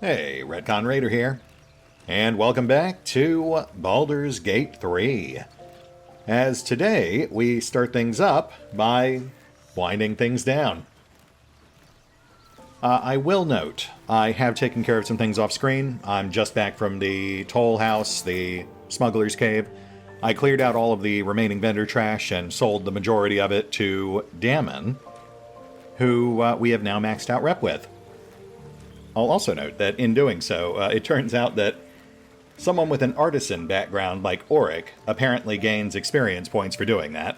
Hey, RetconRaider here, and welcome back to Baldur's Gate 3. As today, we start things up by winding things down. I will note, I have taken care of some things off screen. I'm just back from the toll house, the smuggler's cave. I cleared out all of the remaining vendor trash and sold the majority of it to Damon, who we have now maxed out rep with. I'll also note that in doing so, it turns out that someone with an artisan background like Auric apparently gains experience points for doing that.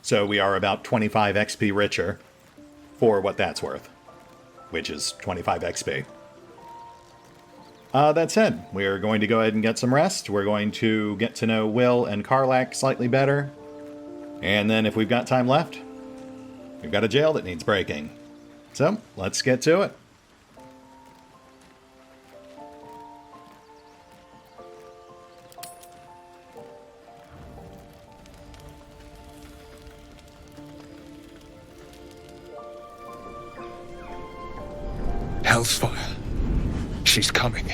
So we are about 25 XP richer for what that's worth, which is 25 XP. That said, we're going to go ahead and get some rest. We're going to get to know Will and Karlach slightly better. And then if we've got time left, we've got a jail that needs breaking. So let's get to it. Hellsfire. She's coming.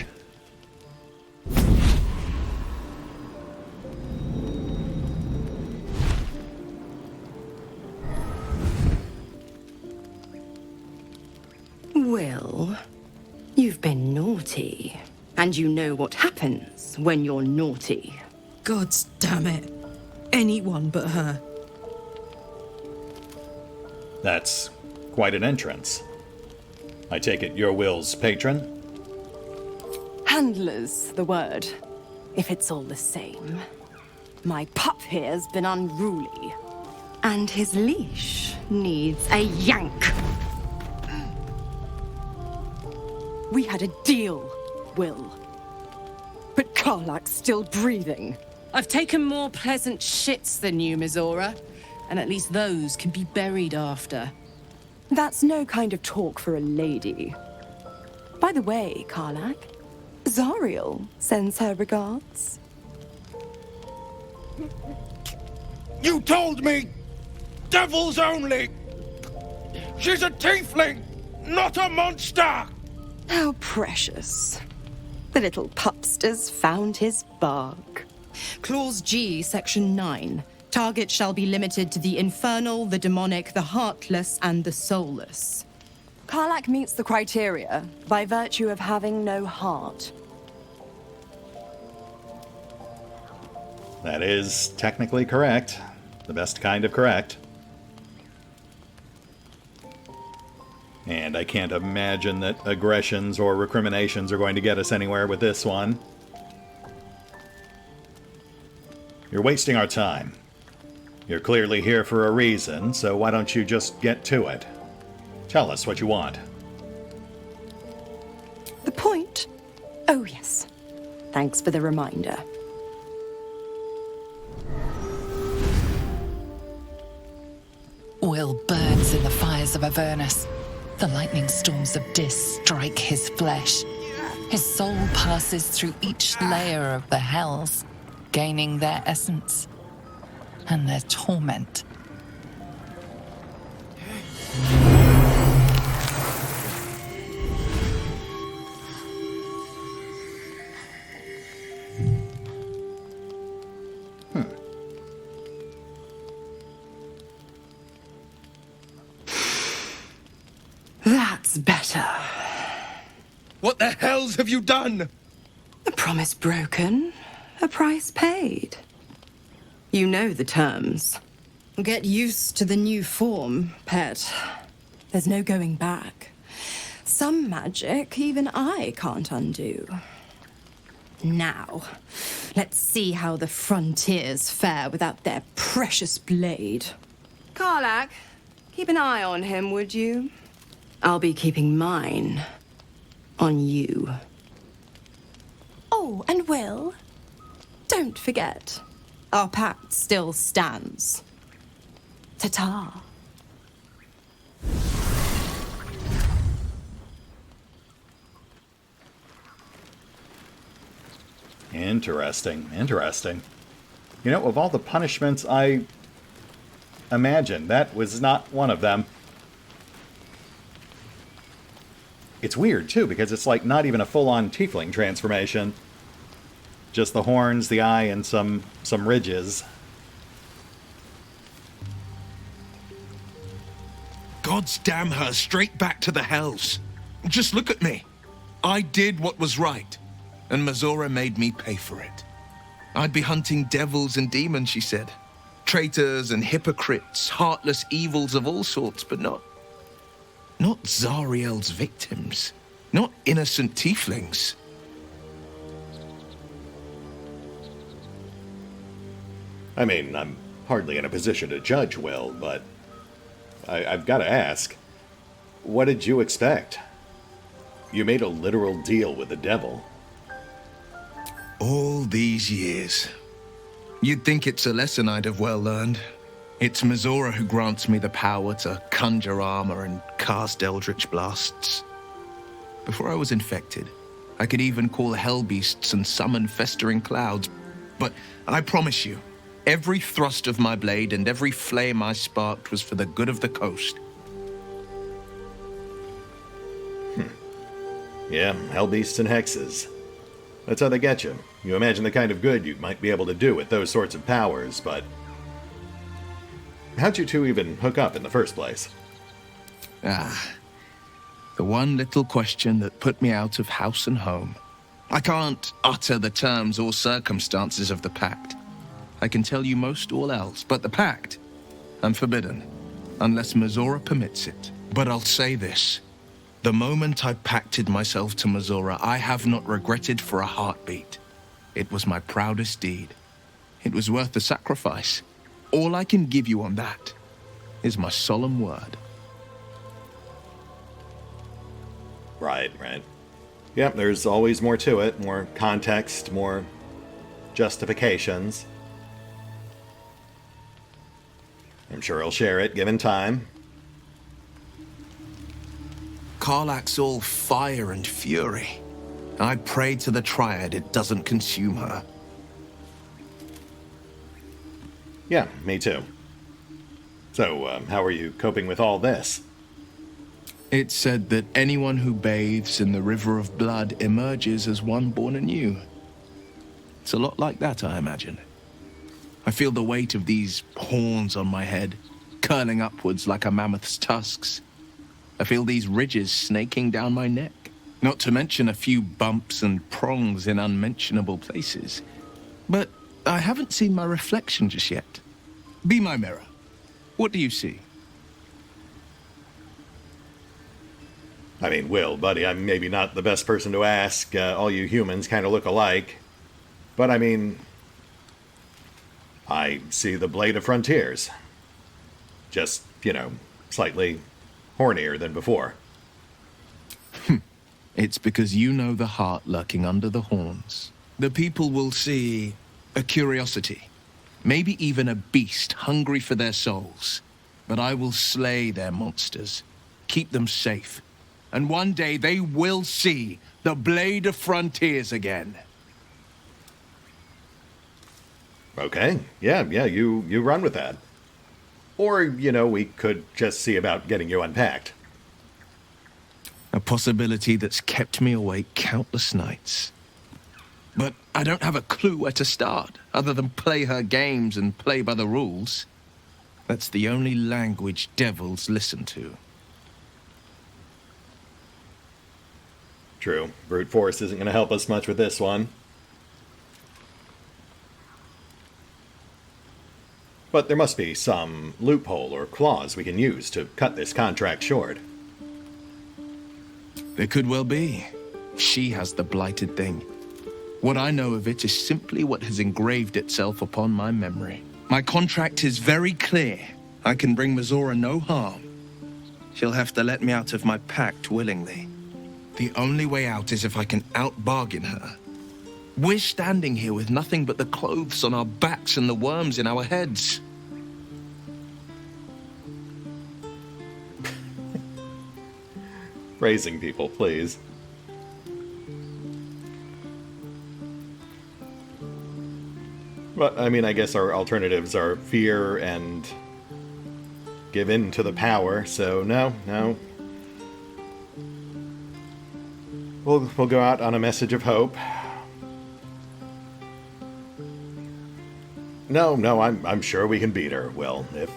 Will, you've been naughty. And you know what happens when you're naughty. God damn it. Anyone but her. That's quite an entrance. I take it you're Will's patron? Handler's the word, if it's all the same. My pup here's been unruly. And his leash needs a yank. We had a deal, Will. But Karlach's still breathing. I've taken more pleasant shits than you, Mizora. And at least those can be buried after. That's no kind of talk for a lady. By the way, Karlach, Zariel sends her regards. You told me! Devils only! She's a tiefling, not a monster! How precious. The little pupster's found his bark. Clause G, Section 9. Target shall be limited to the infernal, the demonic, the heartless, and the soulless. Karlach meets the criteria by virtue of having no heart. That is technically correct. The best kind of correct. And I can't imagine that aggressions or recriminations are going to get us anywhere with this one. You're wasting our time. You're clearly here for a reason, so why don't you just get to it? Tell us what you want. The point? Oh, yes. Thanks for the reminder. Will burns in the fires of Avernus. The lightning storms of Dis strike his flesh. His soul passes through each layer of the hells, gaining their essence and their torment. That's better. What the hells have you done? A promise broken, a price paid. You know the terms. Get used to the new form, pet. There's no going back. Some magic even I can't undo. Now, let's see how the frontiers fare without their precious blade. Karlach, keep an eye on him, would you? I'll be keeping mine on you. Oh, and Will, don't forget, our pact still stands. Ta-ta. Interesting, interesting. You know, of all the punishments I imagined, that was not one of them. it's weird, too, because it's like not even a full-on tiefling transformation. Just the horns, the eye, and some ridges. God's damn her, straight back to the hells. Just look at me. I did what was right, and Mazora made me pay for it. I'd be hunting devils and demons, she said. Traitors and hypocrites, heartless evils of all sorts, but not Zariel's victims. Not innocent tieflings. I mean, I'm hardly in a position to judge Will, but I've got to ask, what did you expect? You made a literal deal with the devil. All these years. You'd think it's a lesson I'd have well learned. It's Mazora who grants me the power to conjure armor and cast eldritch blasts. Before I was infected, I could even call hell beasts and summon festering clouds. But I promise you, every thrust of my blade and every flame I sparked was for the good of the coast. Yeah, hell beasts and hexes. That's how they get you. You imagine the kind of good you might be able to do with those sorts of powers, but how'd you two even hook up in the first place? The one little question that put me out of house and home. I can't utter the terms or circumstances of the pact. I can tell you most all else, but the pact, I'm forbidden, unless Mazora permits it. But I'll say this. The moment I pacted myself to Mazora, I have not regretted for a heartbeat. It was my proudest deed. It was worth the sacrifice. All I can give you on that is my solemn word. Right. Yep, there's always more to it, more context, more justifications. I'm sure he'll share it, given time. Karlach's all fire and fury. I pray to the Triad it doesn't consume her. Yeah, me too. So, how are you coping with all this? It's said that anyone who bathes in the river of blood emerges as one born anew. It's a lot like that, I imagine. I feel the weight of these horns on my head, curling upwards like a mammoth's tusks. I feel these ridges snaking down my neck, not to mention a few bumps and prongs in unmentionable places. But I haven't seen my reflection just yet. Be my mirror. What do you see? I mean, Will, buddy, I'm maybe not the best person to ask. All you humans kind of look alike. But I mean, I see the Blade of Frontiers. Just, slightly hornier than before. It's because you know the heart lurking under the horns. The people will see a curiosity, maybe even a beast hungry for their souls. But I will slay their monsters, keep them safe, and one day they will see the Blade of Frontiers again. Okay, yeah, you run with that. Or, we could just see about getting you unpacked. A possibility that's kept me awake countless nights. But I don't have a clue where to start, other than play her games and play by the rules. That's the only language devils listen to. True. Brute force isn't going to help us much with this one. But there must be some loophole or clause we can use to cut this contract short. There could well be. She has the blighted thing. What I know of it is simply what has engraved itself upon my memory. My contract is very clear. I can bring Mazora no harm. She'll have to let me out of my pact willingly. The only way out is if I can out-bargain her. We're standing here with nothing but the clothes on our backs and the worms in our heads. Raising people, please. But, I mean, I guess our alternatives are fear and give in to the power, so no. we'll go out on a message of hope. No, I'm sure we can beat her, Will. If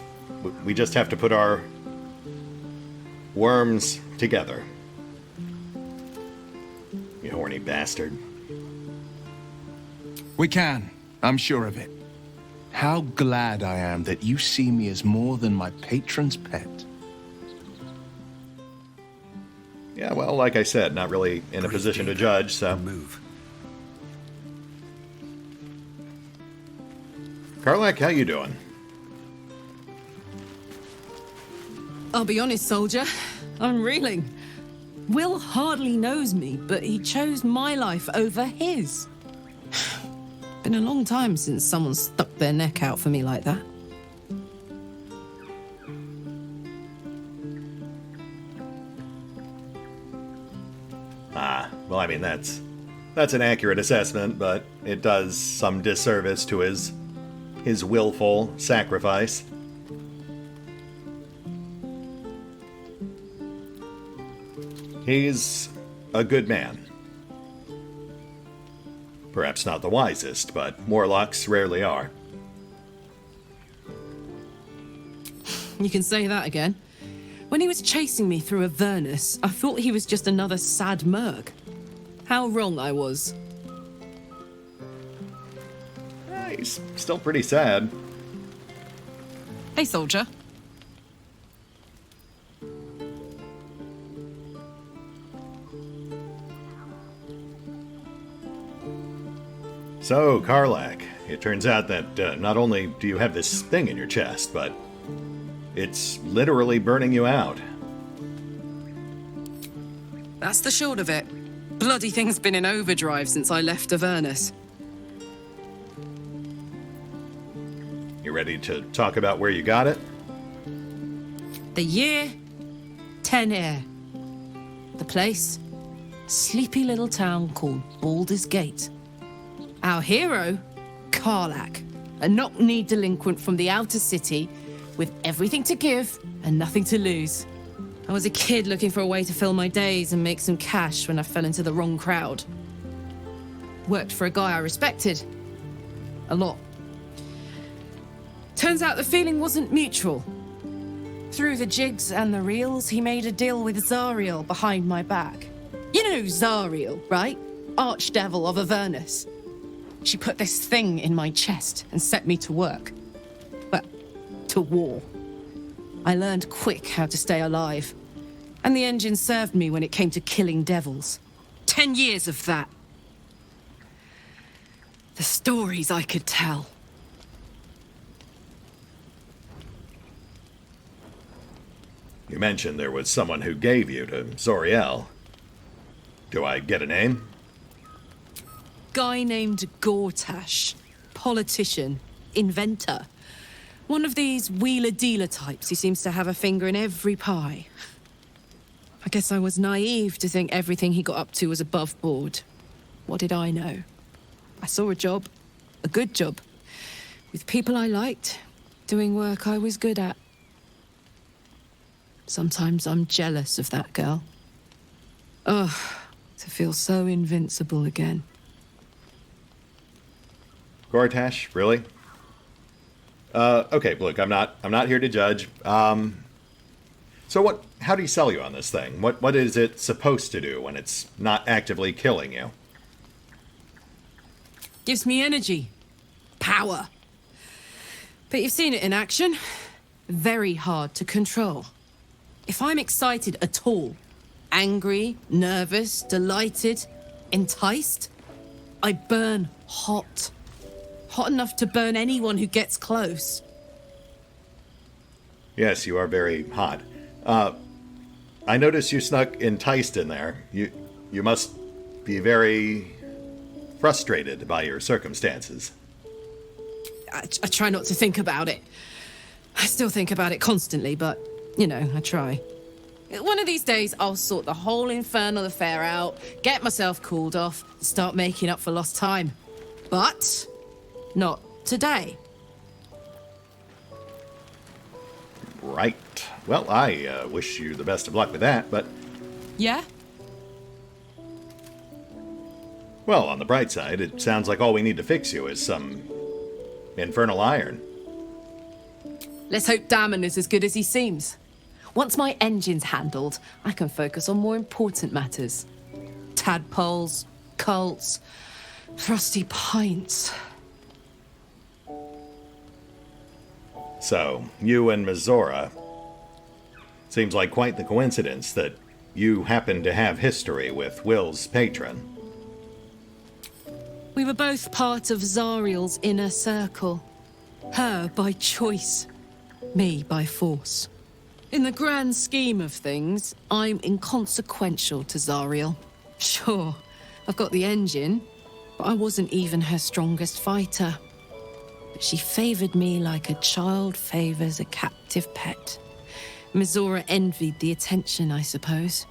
we just have to put our worms together. You horny bastard. We can. I'm sure of it. How glad I am that you see me as more than my patron's pet. Yeah, well, like I said, not really in a position to judge, so... Move. Karlach, how you doing? I'll be honest, soldier. I'm reeling. Will hardly knows me, but he chose my life over his. Been a long time since someone stuck their neck out for me like that. Well, I mean, that's an accurate assessment, but it does some disservice to his willful sacrifice. He's a good man. Perhaps not the wisest, but warlocks rarely are. You can say that again. When he was chasing me through Avernus, I thought he was just another sad merc. How wrong I was. He's still pretty sad. Hey, soldier. So, Karlach, it turns out that not only do you have this thing in your chest, but it's literally burning you out. That's the short of it. Bloody thing's been in overdrive since I left Avernus. You ready to talk about where you got it? The year, 10 Air. The place, sleepy little town called Baldur's Gate. Our hero, Karlach, a knock-knee delinquent from the outer city with everything to give and nothing to lose. I was a kid looking for a way to fill my days and make some cash when I fell into the wrong crowd. Worked for a guy I respected. A lot. Turns out the feeling wasn't mutual. Through the jigs and the reels, he made a deal with Zariel behind my back. You know Zariel, right? Archdevil of Avernus. She put this thing in my chest and set me to work. Well, to war. I learned quick how to stay alive. And the engine served me when it came to killing devils. 10 years of that. The stories I could tell. You mentioned there was someone who gave you to Zoriel. Do I get a name? Guy named Gortash. Politician. Inventor. One of these wheeler-dealer types who seems to have a finger in every pie. I guess I was naive to think everything he got up to was above board. What did I know? I saw a job. A good job. With people I liked. Doing work I was good at. Sometimes I'm jealous of that girl. Ugh, to feel so invincible again. Gortash, really? Okay, look, I'm not here to judge. So how do you sell you on this thing? What is it supposed to do when it's not actively killing you? Gives me energy. Power. But you've seen it in action. Very hard to control. If I'm excited at all, angry, nervous, delighted, enticed, I burn hot. Hot enough to burn anyone who gets close. Yes, you are very hot. I noticed you snuck enticed in there. You must be very frustrated by your circumstances. I try not to think about it. I still think about it constantly, but, you know, I try. One of these days, I'll sort the whole infernal affair out, get myself cooled off, and start making up for lost time. But not today. Right. Well, I wish you the best of luck with that, but... Yeah? Well, on the bright side, it sounds like all we need to fix you is some infernal iron. Let's hope Damon is as good as he seems. Once my engine's handled, I can focus on more important matters. Tadpoles, cults, frosty pints. So, you and Mizora. Seems like quite the coincidence that you happen to have history with Will's patron. We were both part of Zariel's inner circle. Her by choice, me by force. In the grand scheme of things, I'm inconsequential to Zariel. Sure, I've got the engine, but I wasn't even her strongest fighter. But she favored me like a child favors a captive pet. Mizora envied the attention, I suppose.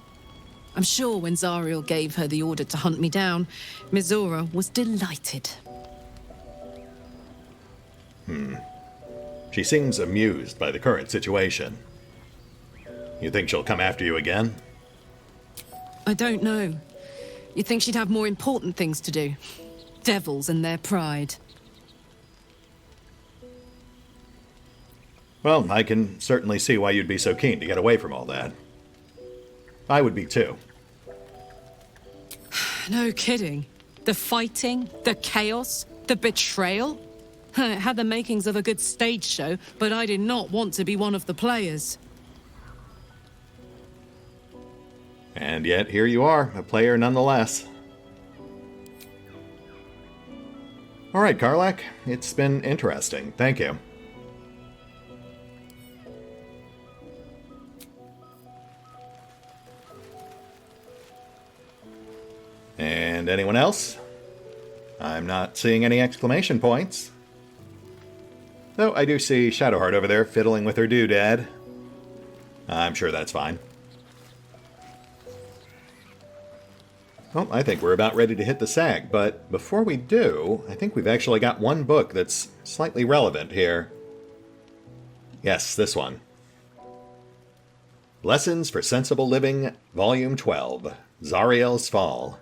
I'm sure when Zariel gave her the order to hunt me down, Mizora was delighted. She seems amused by the current situation. You think she'll come after you again? I don't know. You'd think she'd have more important things to do. Devils and their pride. Well, I can certainly see why you'd be so keen to get away from all that. I would be too. No kidding. The fighting, the chaos, the betrayal. It had the makings of a good stage show, but I did not want to be one of the players. And yet, here you are, a player nonetheless. Alright, Karlach, it's been interesting. Thank you. And anyone else? I'm not seeing any exclamation points. Though I do see Shadowheart over there fiddling with her doodad. I'm sure that's fine. Well, I think we're about ready to hit the sag, but before we do, I think we've actually got one book that's slightly relevant here. Yes, this one. Lessons for Sensible Living, Volume 12, Zariel's Fall.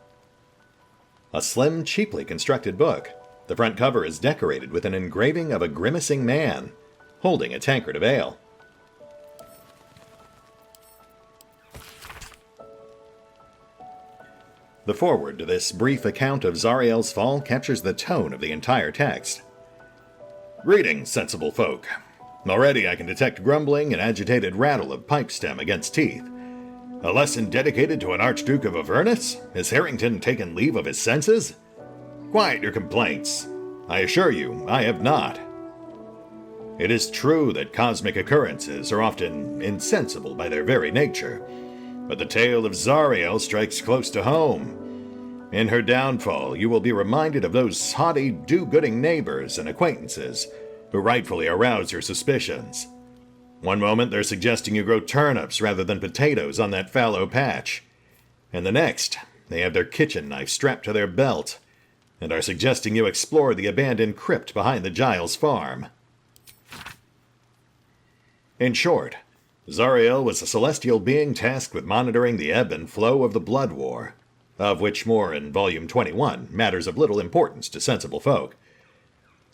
A slim, cheaply constructed book. The front cover is decorated with an engraving of a grimacing man, holding a tankard of ale. The foreword to this brief account of Zariel's fall captures the tone of the entire text. Greetings, sensible folk. Already I can detect grumbling and agitated rattle of pipe stem against teeth. A lesson dedicated to an Archduke of Avernus? Has Harrington taken leave of his senses? Quiet your complaints. I assure you, I have not. It is true that cosmic occurrences are often insensible by their very nature, but the tale of Zariel strikes close to home. In her downfall, you will be reminded of those haughty, do-gooding neighbors and acquaintances who rightfully arouse your suspicions. One moment they're suggesting you grow turnips rather than potatoes on that fallow patch, and the next they have their kitchen knife strapped to their belt and are suggesting you explore the abandoned crypt behind the Giles farm. In short, Zariel was a celestial being tasked with monitoring the ebb and flow of the Blood War, of which more in Volume 21, matters of little importance to sensible folk.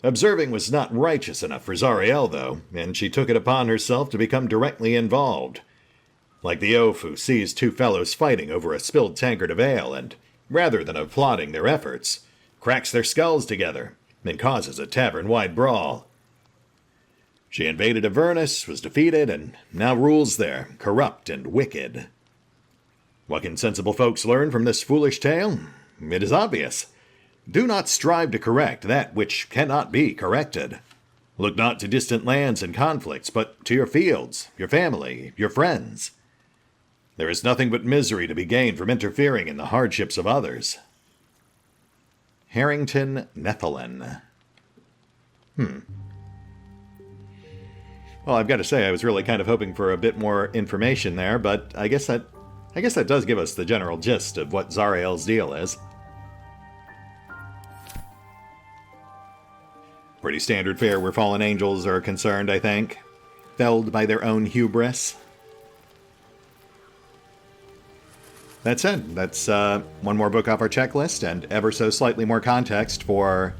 Observing was not righteous enough for Zariel, though, and she took it upon herself to become directly involved. Like the oaf who sees two fellows fighting over a spilled tankard of ale and, rather than applauding their efforts, cracks their skulls together and causes a tavern-wide brawl. She invaded Avernus, was defeated, and now rules there, corrupt and wicked. What can sensible folks learn from this foolish tale? It is obvious. Do not strive to correct that which cannot be corrected. Look not to distant lands and conflicts, but to your fields, your family, your friends. There is nothing but misery to be gained from interfering in the hardships of others. Harrington Nethelin. Well, I've got to say, I was really kind of hoping for a bit more information there, but I guess that does give us the general gist of what Zariel's deal is. Pretty standard fare where fallen angels are concerned, I think. Felled by their own hubris. that said, that's one more book off our checklist, and ever so slightly more context for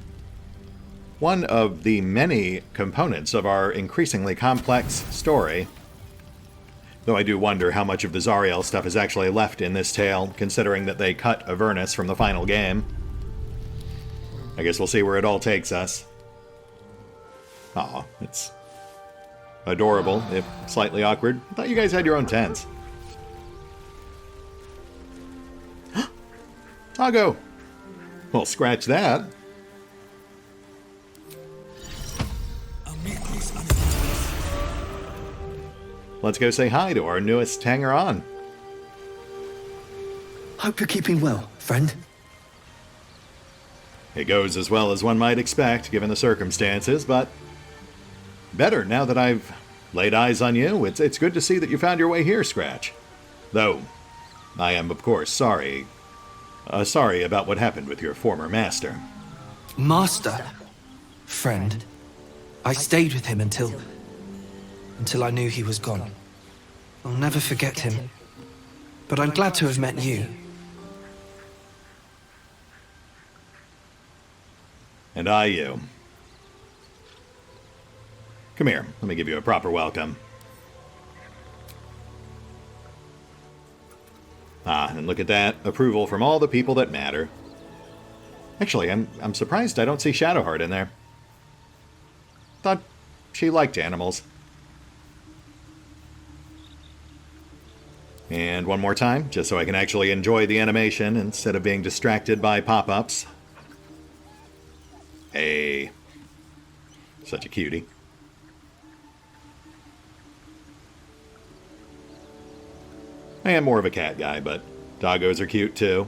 one of the many components of our increasingly complex story. Though I do wonder how much of the Zariel stuff is actually left in this tale, considering that they cut Avernus from the final game. I guess we'll see where it all takes us. Aw, it's adorable, if slightly awkward. I thought you guys had your own tents. Tago! Well, scratch that. Let's go say hi to our newest hanger-on. Hope you're keeping well, friend. It goes as well as one might expect, given the circumstances, but better now that I've laid eyes on you. It's good to see that you found your way here, Scratch. Though, I am, of course, sorry. Sorry about what happened with your former master. Master? Friend? I stayed with him until I knew he was gone. I'll never forget him. But I'm glad to have met you. And I you. Come here, let me give you a proper welcome. Ah, and look at that. Approval from all the people that matter. Actually, I'm surprised I don't see Shadowheart in there. Thought she liked animals. And one more time, just so I can actually enjoy the animation instead of being distracted by pop-ups. Hey. Such a cutie. I am more of a cat guy, but doggos are cute too.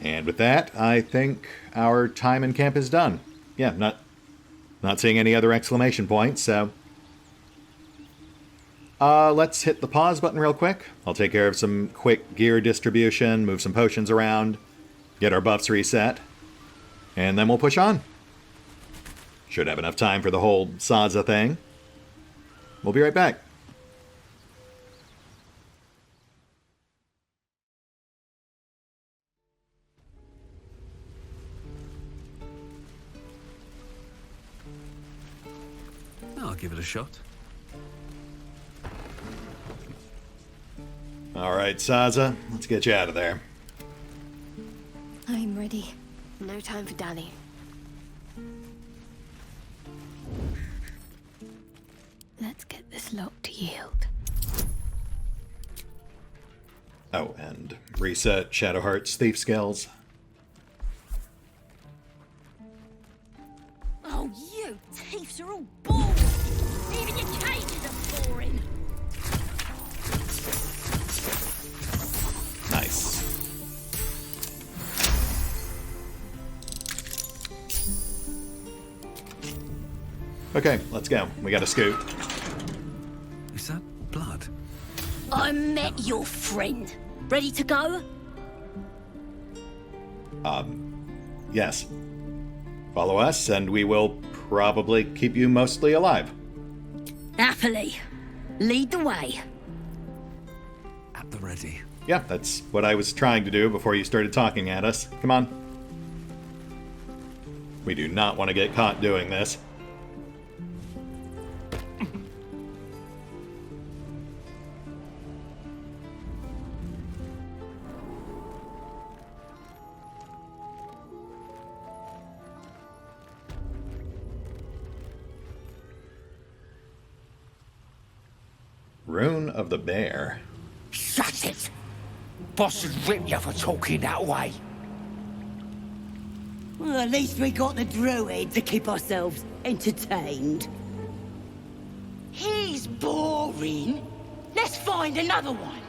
And with that, I think our time in camp is done. Yeah, not seeing any other exclamation points, so let's hit the pause button real quick. I'll take care of some quick gear distribution, move some potions around, get our buffs reset, and then we'll push on. Should have enough time for the whole Sazza thing. We'll be right back. I'll give it a shot. All right, Sazza, let's get you out of there. I'm ready. No time for Danny. Let's get this lock to yield. Oh, and reset Shadowheart's thief skills. Oh, you thieves are all boring. Even your cages are boring. Nice. Okay, let's go. We got a scoop. Is that blood? I met your friend. Ready to go? Yes. Follow us, and we will probably keep you mostly alive. Happily. Lead the way. At the ready. Yeah, that's what I was trying to do before you started talking at us. Come on. We do not want to get caught doing this. Rune of the Bear. Shut it! Boss would rip you for talking that way. Well, at least we got the druid to keep ourselves entertained. He's boring. Let's find another one.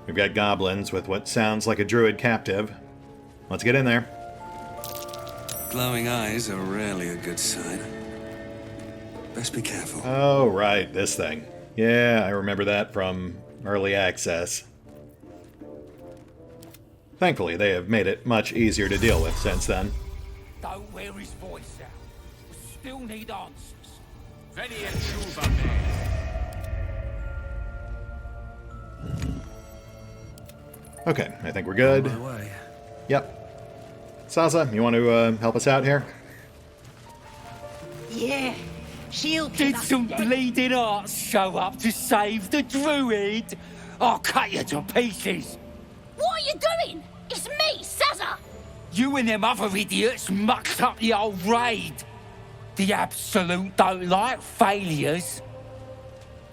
We've got goblins with what sounds like a druid captive. Let's get in there. Glowing eyes are rarely a good sign. Best be careful. Oh, right, this thing. Yeah, I remember that from early access. Thankfully, they have made it much easier to deal with since then. Don't wear his voice out. We still need answers. Okay, I think we're good. On my way. Yep. Sazza, you want to help us out here? Yeah, she'll Did some bleeding arts show up to save the druid? I'll cut you to pieces. What are you doing? It's me, Sazza! You and them other idiots mucked up the old raid. The Absolute don't like failures.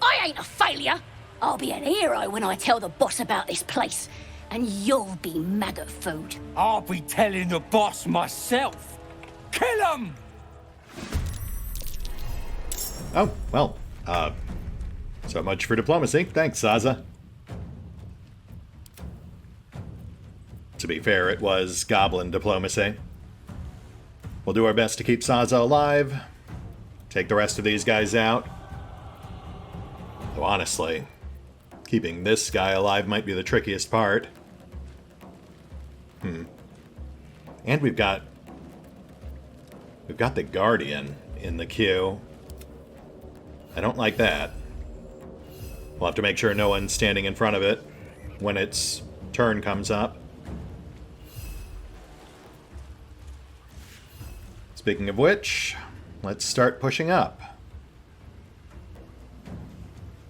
I ain't a failure. I'll be an hero when I tell the boss about this place. And you'll be maggot food. I'll be telling the boss myself. Kill him! Oh, well, so much for diplomacy. Thanks, Sazza. To be fair, it was goblin diplomacy. We'll do our best to keep Sazza alive, take the rest of these guys out. Though honestly, keeping this guy alive might be the trickiest part. And we've got the Guardian in the queue. I don't like that. We'll have to make sure no one's standing in front of it when its turn comes up. Speaking of which, let's start pushing up.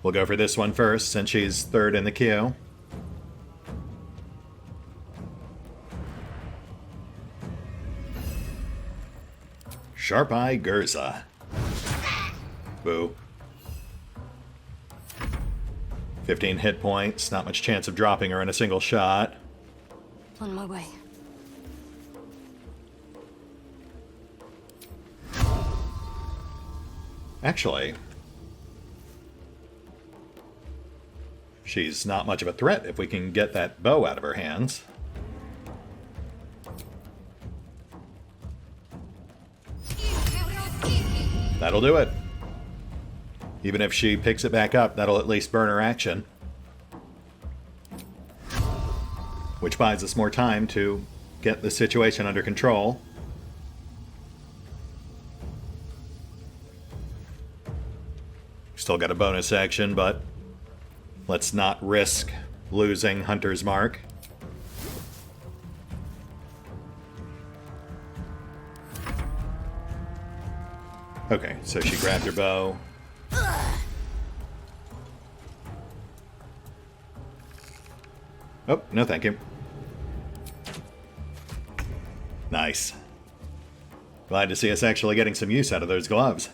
We'll go for this one first, since she's third in the queue. Sharp Eye Gurza. Boo. 15 hit points, not much chance of dropping her in a single shot. On my way. Actually, she's not much of a threat if we can get that bow out of her hands. That'll do it. Even if she picks it back up, that'll at least burn her action. Which buys us more time to get the situation under control. Still got a bonus action, but let's not risk losing Hunter's Mark. Okay, so she grabbed her bow. Oh, no thank you. Nice. Glad to see us actually getting some use out of those gloves.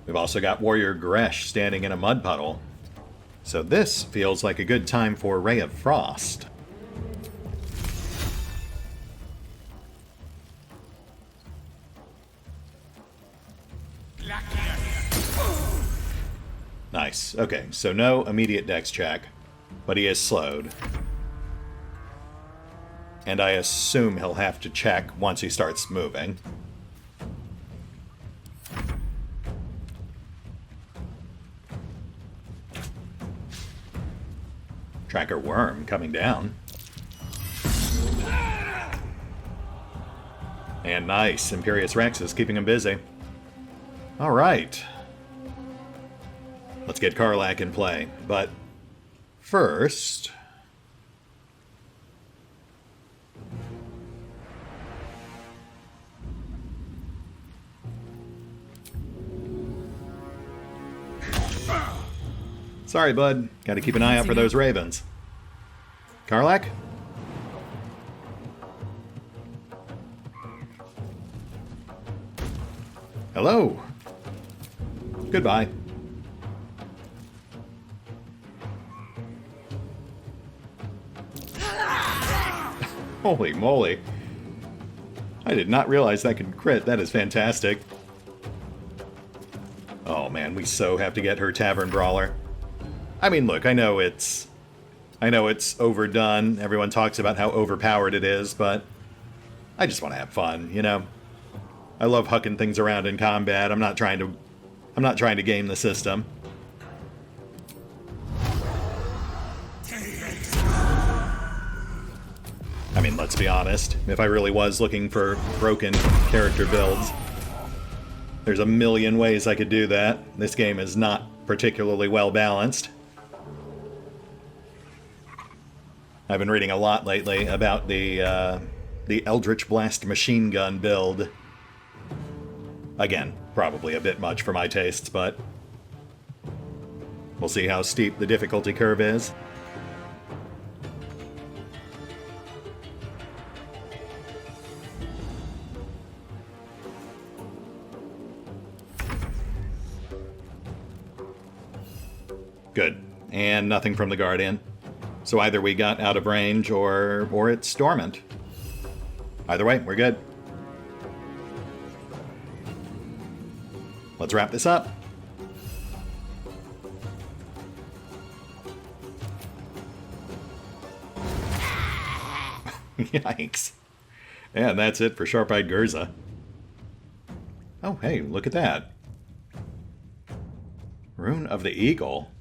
We've also got Warrior Gresh standing in a mud puddle. So this feels like a good time for Ray of Frost. Nice. Okay, so no immediate dex check, but he is slowed. And I assume he'll have to check once he starts moving. Tracker Worm coming down. And nice, Imperious Rex is keeping him busy. All right. Let's get Karlach in play, but first... Sorry, bud. Gotta keep an eye out for those ravens. Karlach? Hello. Goodbye. Holy moly. I did not realize that could crit. That is fantastic. Oh man, we so have to get her Tavern Brawler. I mean, look, I know it's overdone. Everyone talks about how overpowered it is, but I just want to have fun, you know? I love hucking things around in combat. I'm not trying to game the system. I mean, let's be honest. If I really was looking for broken character builds. There's a million ways I could do that. This game is not particularly well balanced. I've been reading a lot lately about the Eldritch Blast machine gun build. Again, probably a bit much for my tastes, but we'll see how steep the difficulty curve is. Good. And nothing from the Guardian. So either we got out of range or it's dormant. Either way, we're good. Let's wrap this up. Yikes. Yeah, that's it for Sharp-Eyed Gurza. Oh, hey, look at that. Rune of the Eagle.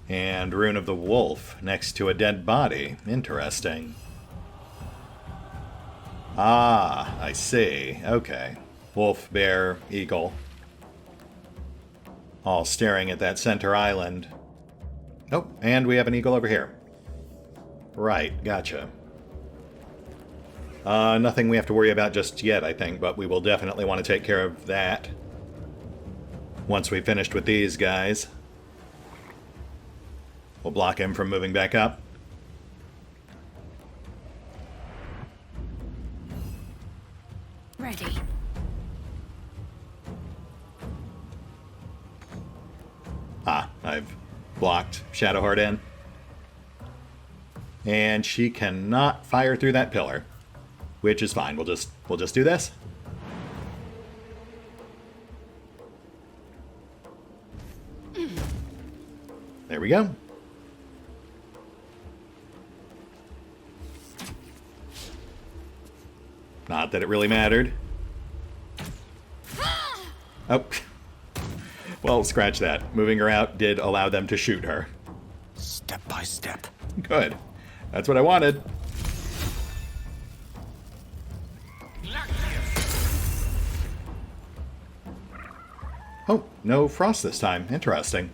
And Rune of the Wolf next to a dead body. Interesting. Ah, I see. Okay. Wolf, bear, eagle. All staring at that center island. Oh, and we have an eagle over here. Right, gotcha. Nothing we have to worry about just yet, I think, but we will definitely want to take care of that once we've finished with these guys. We'll block him from moving back up. Ready. Ah, I've blocked Shadowheart in. And she cannot fire through that pillar, which is fine. We'll just do this. There we go. Not that it really mattered. Oh. Well, scratch that. Moving her out did allow them to shoot her. Step by step. Good. That's what I wanted. Oh, no frost this time. Interesting.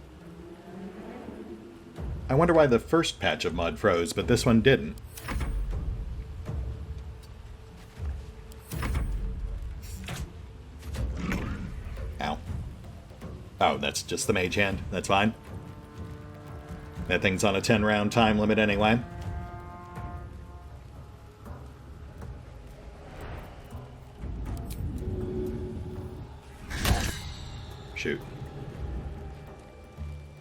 I wonder why the first patch of mud froze, but this one didn't. Ow. Oh, that's just the mage hand. That's fine. That thing's on a 10-round time limit anyway. Shoot.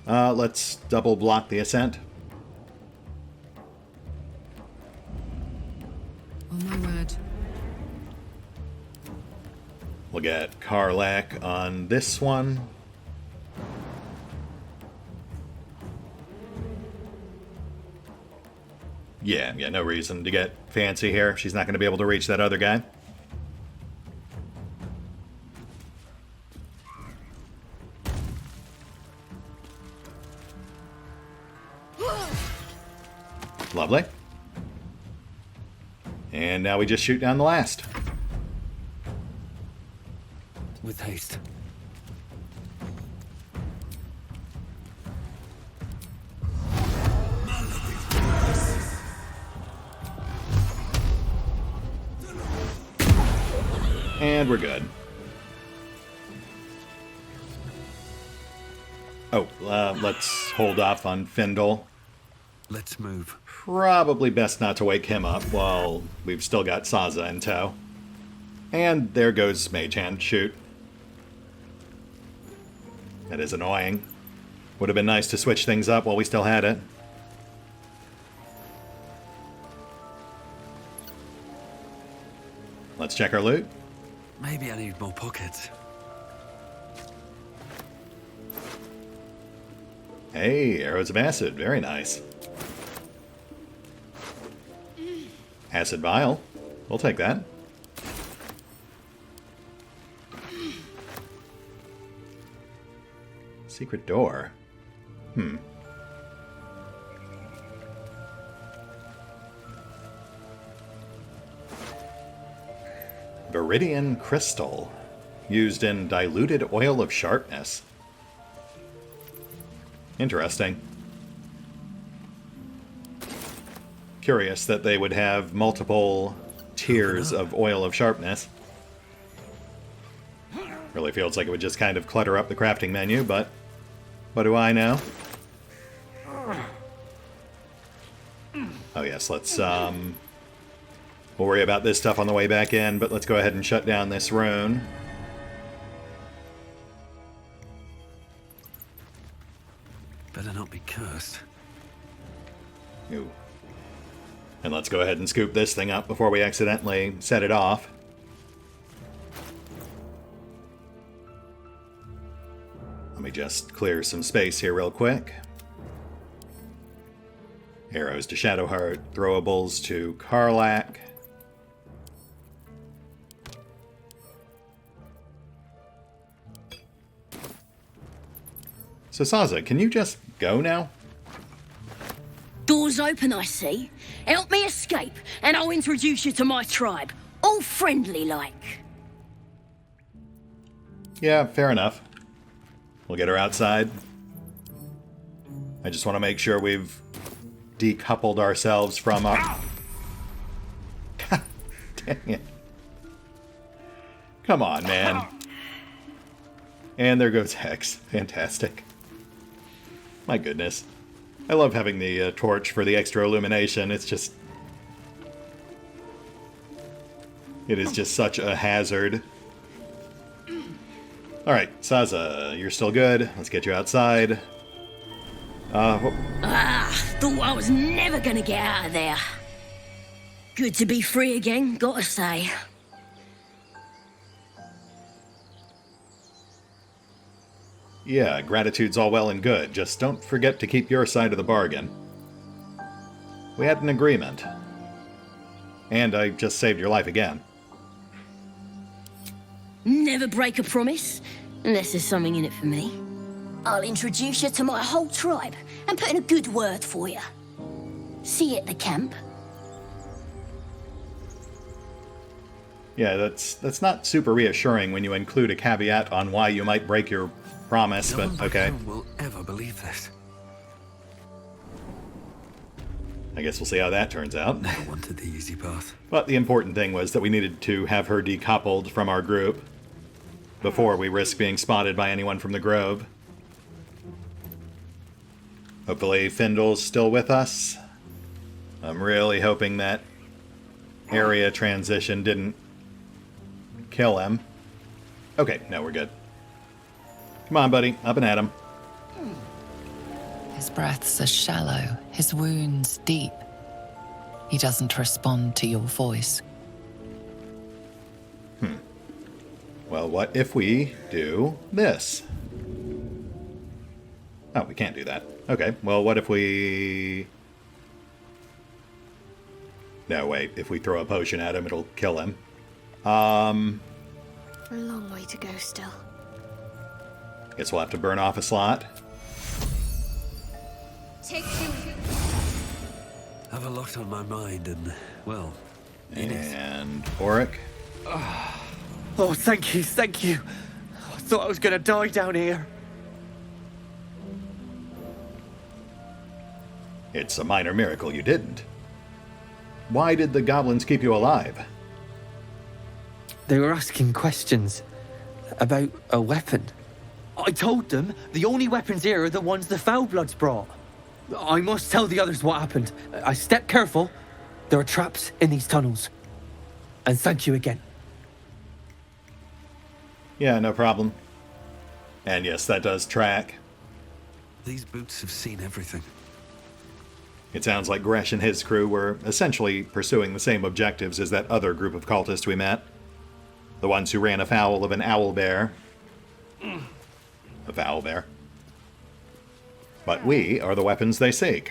Let's double block the ascent. Oh my word. We'll get Karlach on this one. Yeah, no reason to get fancy here. She's not going to be able to reach that other guy. Lovely. And now we just shoot down the last. With haste. And we're good. Oh, let's hold off on Findle. Let's move. Probably best not to wake him up while we've still got Sazza in tow. And there goes Mage Hand. Shoot. That is annoying. Would have been nice to switch things up while we still had it. Let's check our loot. Maybe I need more pockets. Hey, arrows of acid. Very nice. Acid vial. We'll take that. Secret door. Viridian crystal, used in diluted oil of sharpness. Interesting. Curious that they would have multiple tiers of oil of sharpness. Really feels like it would just kind of clutter up the crafting menu, but what do I know? Oh yes, let's we'll worry about this stuff on the way back in, but let's go ahead and shut down this rune. Better not be cursed. Ooh. And let's go ahead and scoop this thing up before we accidentally set it off. Let me just clear some space here real quick. Arrows to Shadowheart, throwables to Karlach. So Sazza, can you just go now? Doors open, I see. Help me escape, and I'll introduce you to my tribe. All friendly like. Yeah, fair enough. We'll get her outside. I just want to make sure we've decoupled ourselves from our... God dang it. Come on, man. And there goes Hex. Fantastic. My goodness. I love having the torch for the extra illumination. It's just... It is just such a hazard. Alright, Sazza, you're still good. Let's get you outside. Thought I was never gonna get out of there. Good to be free again, gotta say. Yeah, gratitude's all well and good. Just don't forget to keep your side of the bargain. We had an agreement. And I just saved your life again. Never break a promise, unless there's something in it for me. I'll introduce you to my whole tribe and put in a good word for you. See you at the camp. Yeah, that's not super reassuring when you include a caveat on why you might break your promise, No but one okay. will ever believe this. I guess we'll see how that turns out. Never wanted the easy path. But the important thing was that we needed to have her decoupled from our group before we risk being spotted by anyone from the Grove. Hopefully Findle's still with us. I'm really hoping that area transition didn't kill him. Okay, no, we're good. Come on, buddy. Up and at him. His breaths are shallow, his wounds deep. He doesn't respond to your voice. Well, what if we do this? Oh, we can't do that. Okay, well, what if we... No, wait. If we throw a potion at him, it'll kill him. A long way to go still. Guess we'll have to burn off a slot. Take two. Have a lot on my mind and, well, And Auric. Oh, thank you, thank you. I thought I was gonna die down here. It's a minor miracle you didn't. Why did the goblins keep you alive? They were asking questions about a weapon. I told them the only weapons here are the ones the Foulbloods brought. I must tell the others what happened. I stepped careful. There are traps in these tunnels. And thank you again. Yeah, no problem. And yes, that does track. these boots have seen everything. It sounds like Gresh and his crew were essentially pursuing the same objectives as that other group of cultists we met. The ones who ran afoul of an owlbear. A owlbear. But we are the weapons they seek.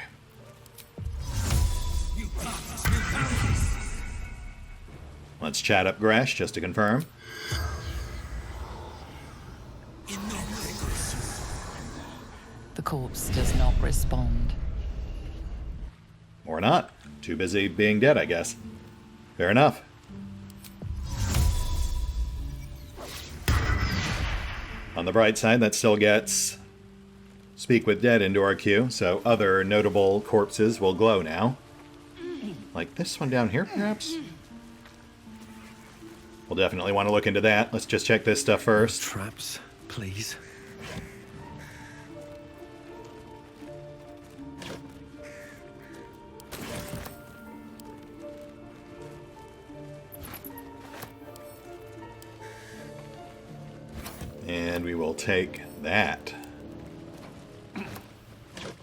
Let's chat up Gresh just to confirm. The corpse does not respond. Or not. Too busy being dead, I guess. Fair enough. On the bright side, that still gets Speak with Dead into our queue, so other notable corpses will glow now. Like this one down here, perhaps? We'll definitely want to look into that. Let's just check this stuff first. Traps, please. And we will take that.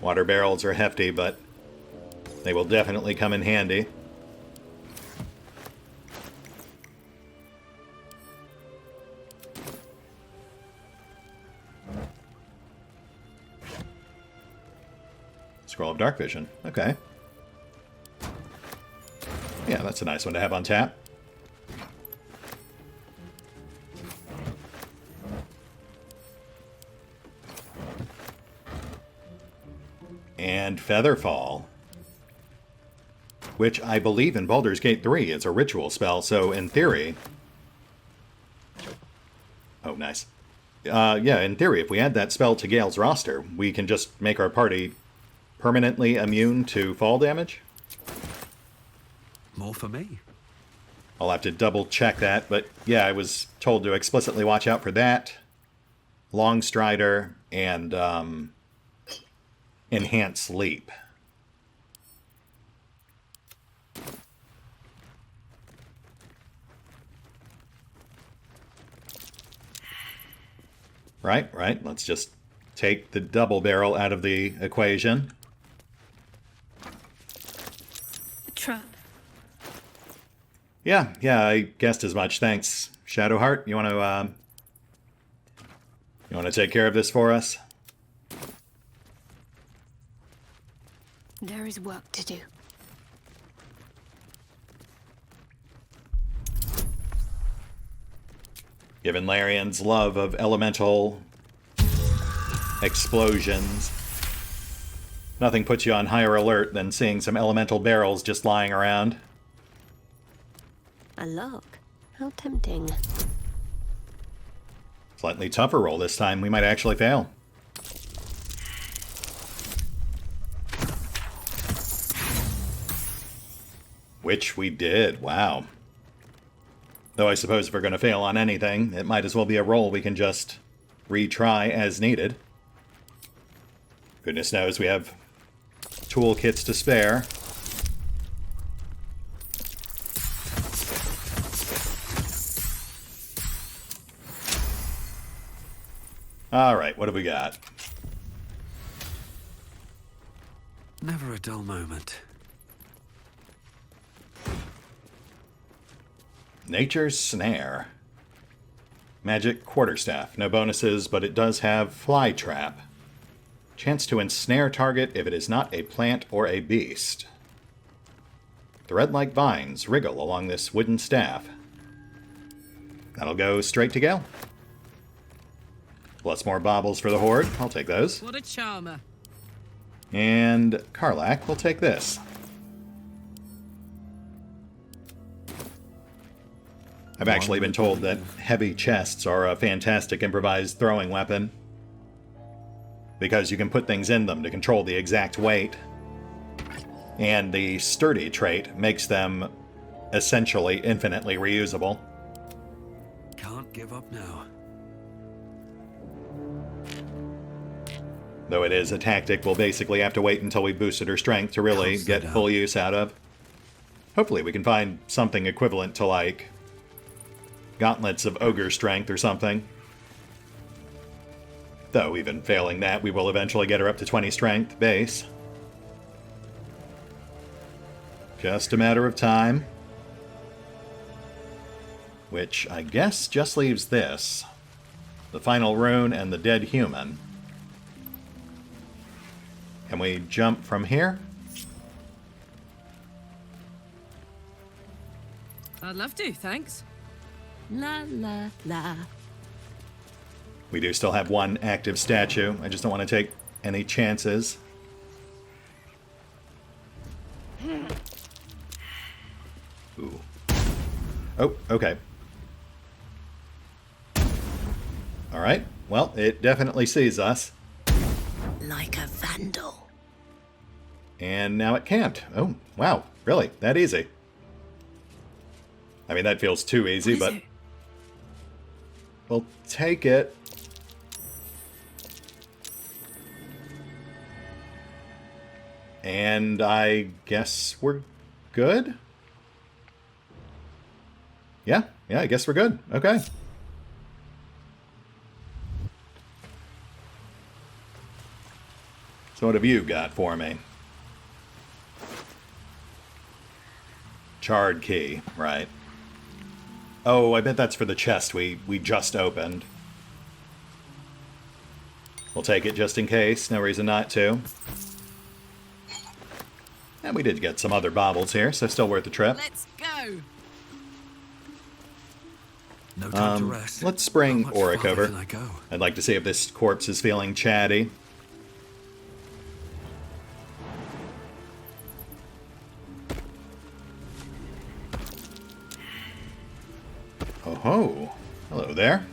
Water barrels are hefty, but they will definitely come in handy. Scroll of Dark Vision. Okay. Yeah, that's a nice one to have on tap. And Featherfall, which I believe in Baldur's Gate 3 is a ritual spell, so in theory... Oh, nice. Yeah, in theory, if we add that spell to Gale's roster, we can just make our party permanently immune to fall damage. More for me. I'll have to double check that, but yeah, I was told to explicitly watch out for that. Longstrider and Enhanced Leap. Right. Let's just take the double barrel out of the equation. Trap. Yeah, I guessed as much. Thanks. Shadowheart, you want to take care of this for us? There is work to do. Given Larian's love of elemental explosions, nothing puts you on higher alert than seeing some elemental barrels just lying around. A lock. How tempting. Slightly tougher roll this time. We might actually fail. Which we did. Wow. Though I suppose if we're going to fail on anything, it might as well be a roll we can just retry as needed. Goodness knows we have toolkits to spare. Alright, what have we got? Never a dull moment. Nature's Snare. Magic Quarterstaff. No bonuses, but it does have Fly Trap. Chance to ensnare target if it is not a plant or a beast. Thread-like vines wriggle along this wooden staff. That'll go straight to Gale. Plus more baubles for the Horde. I'll take those. What a charmer. And Karlach will take this. I've actually been told that heavy chests are a fantastic improvised throwing weapon, because you can put things in them to control the exact weight, and the sturdy trait makes them essentially infinitely reusable. Can't give up now. Though it is a tactic we'll basically have to wait until we boosted her strength to really get full use out of. Hopefully we can find something equivalent to, like, gauntlets of ogre strength or something. Though, even failing that, we will eventually get her up to 20 strength base. Just a matter of time. Which, I guess, just leaves this. The final rune and the dead human. Can we jump from here? I'd love to, thanks. La la la. We do still have one active statue. I just don't want to take any chances. Ooh. Oh, okay. Alright. well, it definitely sees us. Like a vandal. And now it can't. Oh, wow. Really? That easy? I mean, that feels too easy, but... we'll take it. And I guess we're good? Yeah, I guess we're good. Okay. So what have you got for me? Charred key, right. Oh, I bet that's for the chest we just opened. We'll take it just in case. No reason not to. And we did get some other baubles here, so still worth the trip. Let's go. No time to rest. Let's bring How much Auric farther over. can I go? I'd like to see if this corpse is feeling chatty. Oh ho! Hello there.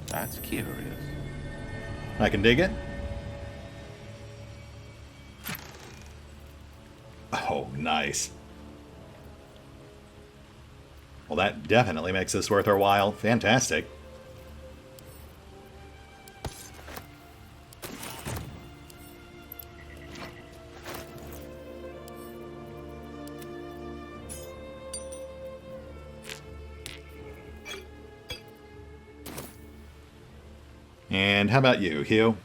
That's curious. I can dig it. Oh, nice. Well, that definitely makes this worth our while. Fantastic. And how about you, Hugh?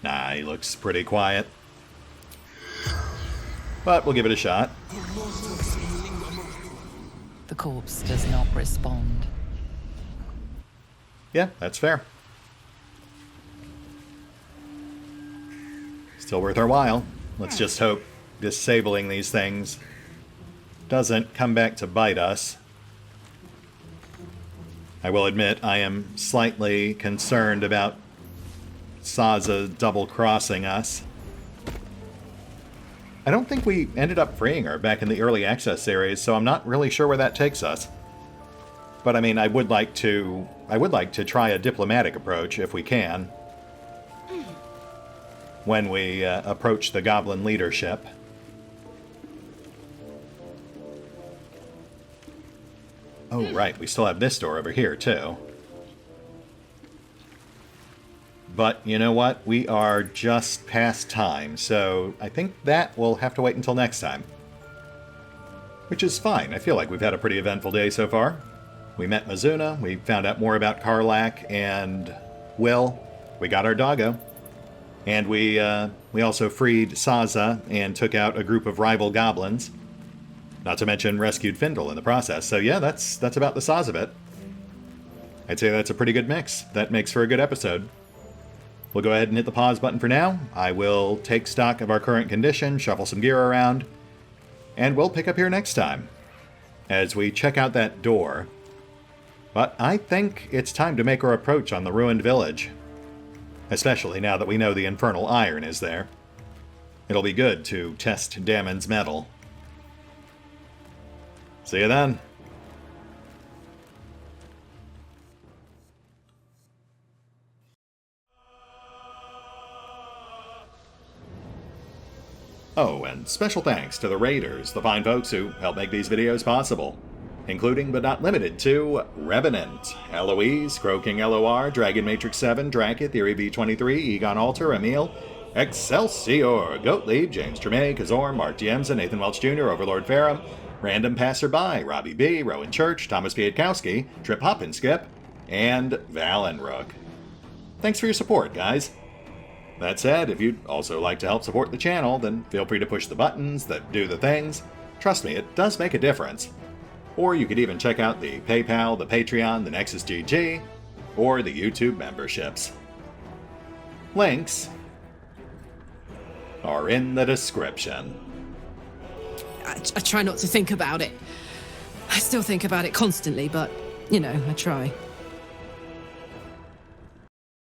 Nah, he looks pretty quiet. But we'll give it a shot. The corpse does not respond. Yeah, that's fair. Still worth our while. Let's just hope disabling these things doesn't come back to bite us. I will admit I am slightly concerned about Sazza double-crossing us. I don't think we ended up freeing her back in the early access series, so I'm not really sure where that takes us. But I mean, I would like to try a diplomatic approach if we can when we approach the goblin leadership. Oh, right, we still have this door over here, too. But you know what? We are just past time, so I think that will have to wait until next time. Which is fine. I feel like we've had a pretty eventful day so far. We met Mizuna, we found out more about Karlach and Will. We got our doggo. And we also freed Sazza and took out a group of rival goblins. Not to mention rescued Findle in the process. So yeah, that's about the Sazza bit. I'd say that's a pretty good mix. That makes for a good episode. We'll go ahead and hit the pause button for now. I will take stock of our current condition, shuffle some gear around, and we'll pick up here next time as we check out that door. But I think it's time to make our approach on the ruined village, especially now that we know the infernal iron is there. It'll be good to test Damon's metal. See you then. Oh, and special thanks to the Raiders, the fine folks who help make these videos possible, including but not limited to Revenant, Alois, CrowkingLoR, Dragon Matrix 7, Drakiith, B23, EgonAlter, Emile, Exsellsior, Gottlieb, James Trimmier, Kazorm, Mark Giemza, Nathan Welch Jr., OverlordPherom, RandomPassrby, RobbyB, Rowan Church, Tomasz Piątkowski, Triphoppenskip, and Valinrook. Thanks for your support, guys. That said, if you'd also like to help support the channel, then feel free to push the buttons that do the things. Trust me, it does make a difference. Or you could even check out the PayPal, the Patreon, the Nexus GG, or the YouTube memberships. Links are in the description. I try not to think about it. I still think about it constantly, but, you know, I try.